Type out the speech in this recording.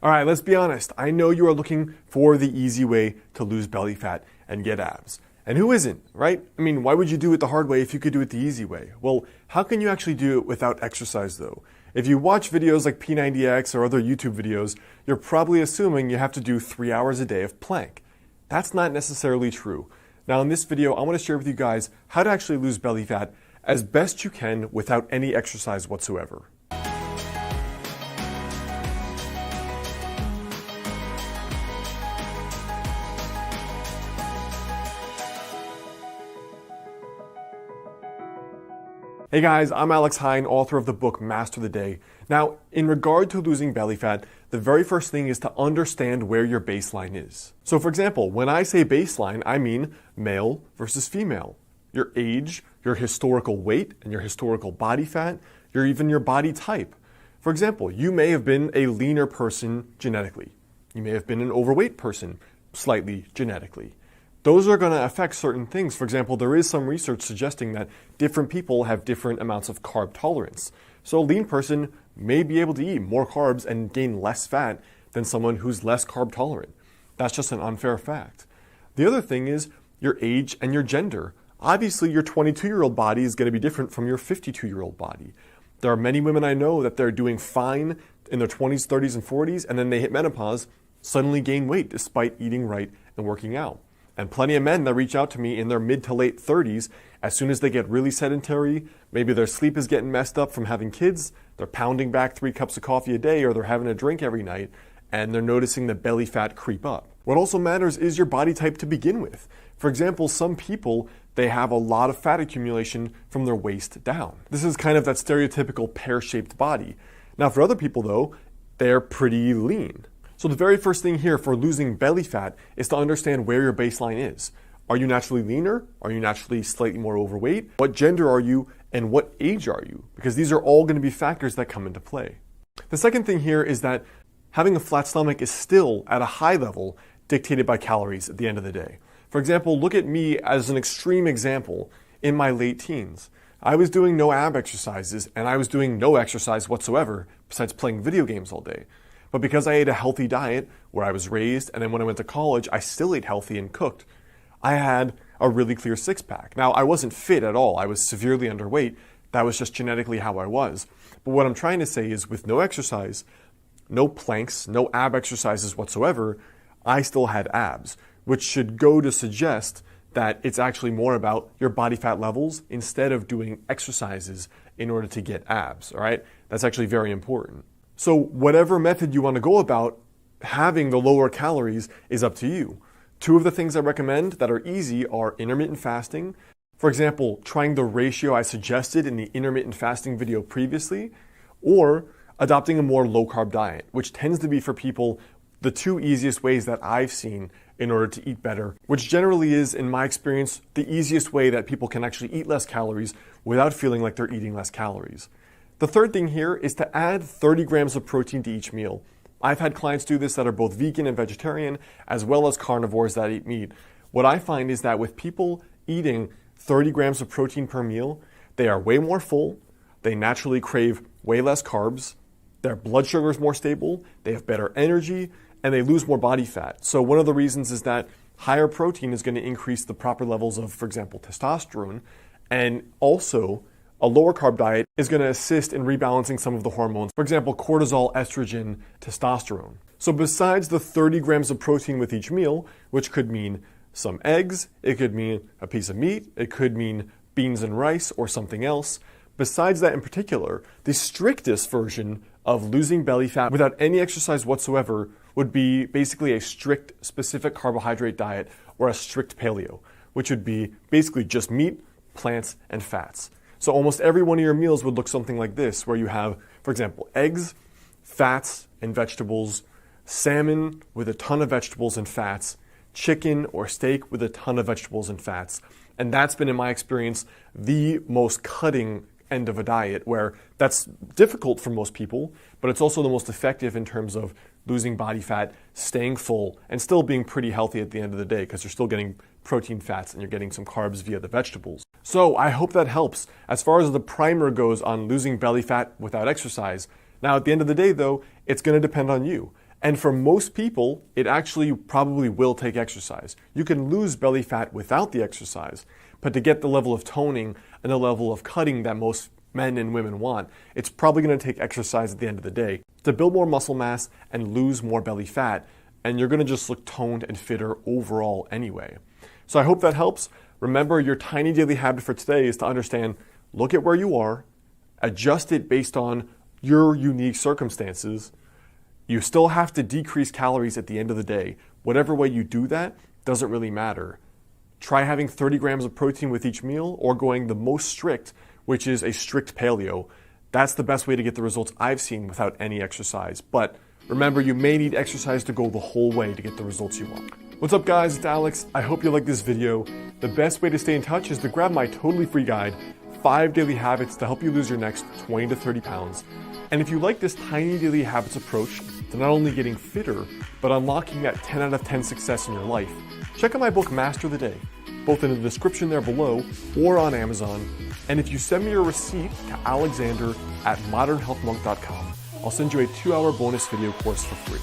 All right, let's be honest. I know you are looking for the easy way to lose belly fat and get abs. And who isn't, right? I mean, why would you do it the hard way if you could do it the easy way? Well, how can you actually do it without exercise though? If you watch videos like P90X or other YouTube videos, you're probably assuming you have to do 3 hours a day of plank. That's not necessarily true. Now in this video, I want to share with you guys how to actually lose belly fat as best you can without any exercise whatsoever. Hey guys, I'm Alex Hine, author of the book Master the Day. Now, in regard to losing belly fat, the very first thing is to understand where your baseline is. So for example, when I say baseline, I mean male versus female. Your age, your historical weight, and your historical body fat, even your body type. For example, you may have been a leaner person genetically. You may have been an overweight person slightly genetically. Those are going to affect certain things. For example, there is some research suggesting that different people have different amounts of carb tolerance. So a lean person may be able to eat more carbs and gain less fat than someone who's less carb tolerant. That's just an unfair fact. The other thing is your age and your gender. Obviously, your 22-year-old body is going to be different from your 52-year-old body. There are many women I know that they're doing fine in their 20s, 30s, and 40s, and then they hit menopause, suddenly gain weight despite eating right and working out. And plenty of men that reach out to me in their mid to late 30s, as soon as they get really sedentary, maybe their sleep is getting messed up from having kids, they're pounding back 3 cups of coffee a day, or they're having a drink every night, and they're noticing the belly fat creep up. What also matters is your body type to begin with. For example, some people, they have a lot of fat accumulation from their waist down. This is kind of that stereotypical pear-shaped body. Now for other people though, they're pretty lean. So the very first thing here for losing belly fat is to understand where your baseline is. Are you naturally leaner? Are you naturally slightly more overweight? What gender are you and what age are you? Because these are all going to be factors that come into play. The second thing here is that having a flat stomach is still at a high level dictated by calories at the end of the day. For example, look at me as an extreme example in my late teens. I was doing no ab exercises and I was doing no exercise whatsoever besides playing video games all day. But because I ate a healthy diet where I was raised, and then when I went to college, I still ate healthy and cooked, I had a really clear six-pack. Now, I wasn't fit at all. I was severely underweight. That was just genetically how I was. But what I'm trying to say is with no exercise, no planks, no ab exercises whatsoever, I still had abs, which should go to suggest that it's actually more about your body fat levels instead of doing exercises in order to get abs, all right? That's actually very important. So whatever method you want to go about, having the lower calories is up to you. 2 of the things I recommend that are easy are intermittent fasting. For example, trying the ratio I suggested in the intermittent fasting video previously, or adopting a more low-carb diet, which tends to be for people the 2 easiest ways that I've seen in order to eat better, which generally is, in my experience, the easiest way that people can actually eat less calories without feeling like they're eating less calories. The third thing here is to add 30 grams of protein to each meal. I've had clients do this that are both vegan and vegetarian, as well as carnivores that eat meat. What I find is that with people eating 30 grams of protein per meal, they are way more full, they naturally crave way less carbs, their blood sugar is more stable, they have better energy, and they lose more body fat. So one of the reasons is that higher protein is going to increase the proper levels of, for example, testosterone, and also a lower carb diet is going to assist in rebalancing some of the hormones. For example, cortisol, estrogen, testosterone. So besides the 30 grams of protein with each meal, which could mean some eggs, it could mean a piece of meat, it could mean beans and rice or something else. Besides that in particular, the strictest version of losing belly fat without any exercise whatsoever would be basically a strict specific carbohydrate diet or a strict paleo, which would be basically just meat, plants, and fats. So almost every one of your meals would look something like this, where you have, for example, eggs, fats, and vegetables, salmon with a ton of vegetables and fats, chicken or steak with a ton of vegetables and fats. And that's been, in my experience, the most cutting end of a diet, where that's difficult for most people, but it's also the most effective in terms of losing body fat, staying full, and still being pretty healthy at the end of the day because you're still getting protein, fats, and you're getting some carbs via the vegetables. So I hope that helps. As far as the primer goes on losing belly fat without exercise, now at the end of the day though, it's going to depend on you. And for most people, it actually probably will take exercise. You can lose belly fat without the exercise, but to get the level of toning and the level of cutting that most men and women want, it's probably going to take exercise at the end of the day to build more muscle mass and lose more belly fat, and you're going to just look toned and fitter overall anyway. So I hope that helps. Remember, your tiny daily habit for today is to understand, look at where you are, adjust it based on your unique circumstances. You still have to decrease calories at the end of the day. Whatever way you do that doesn't really matter. Try having 30 grams of protein with each meal or going the most strict, which is a strict paleo. That's the best way to get the results I've seen without any exercise. But remember, you may need exercise to go the whole way to get the results you want. What's up guys, it's Alex. I hope you like this video. The best way to stay in touch is to grab my totally free guide, 5 Daily Habits to help you lose your next 20 to 30 pounds. And if you like this tiny daily habits approach to not only getting fitter, but unlocking that 10 out of 10 success in your life, check out my book, Master the Day, both in the description there below or on Amazon. And if you send me your receipt to alexander@modernhealthmonk.com, I'll send you a 2-hour bonus video course for free.